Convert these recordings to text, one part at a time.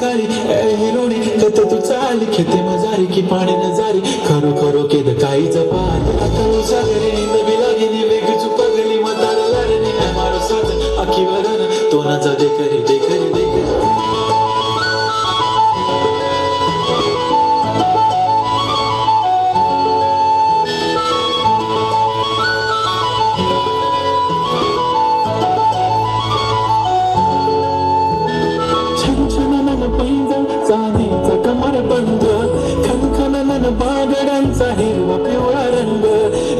काळी ए हिरोणी कत तू चाली खेते मजारी की पाणी नजारी खरो खरो केद काहीच पाल आता सागरी नींद भी लागे नी वेग चुपगली मतार लारनी है मारो साथ आखी वरन तो ना जा दे करी दे करी दे करी चांदीचा कमरबंद खनखनन बागडांचा हिरवा पिवळा रंग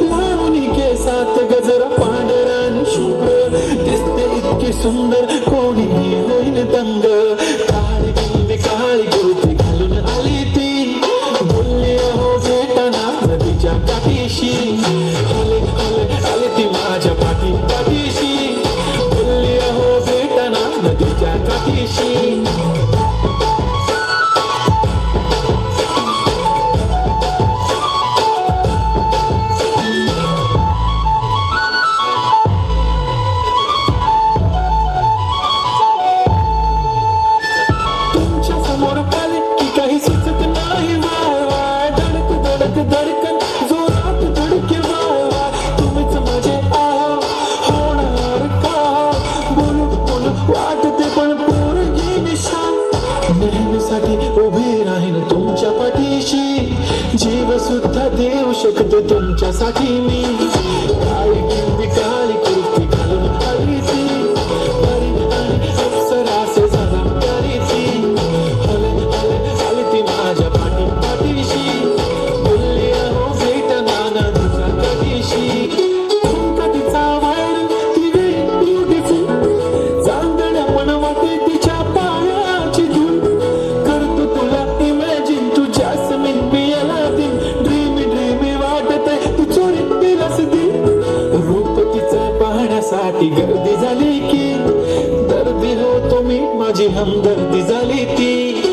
लावणी केसात गजरा पांढरा आणि शुभ्र दिसते इतकी सुंदर कोणीही होईल दंग काळी बिंदी काळी कुर्ती घालून आली ती बोलली अहो भेटना नदीच्या काठीशी आले आले आले ती माझ्या पाठीशी बोलली अहो भेटना नदीच्या काठीशी धडकन जोरात धडके वाळवा तुम्हीच माझे आहो होणार का बोलू बोलू वाटते पण पोरगी निशान नेहमीसाठी उभी राहीन तुमच्या पाठीशी जीव सुद्धा देऊ शकतो तुमच्यासाठी मी काळी बिंदी काळी कुर्ती घालून आली ती परी आणि अप्सरासे झाला प्यारी ती आले आले आली ती माझ्या पाठीशी साठी गर्दी झाली की दर्दी होतो मी माझी हमदर्दी झाली ती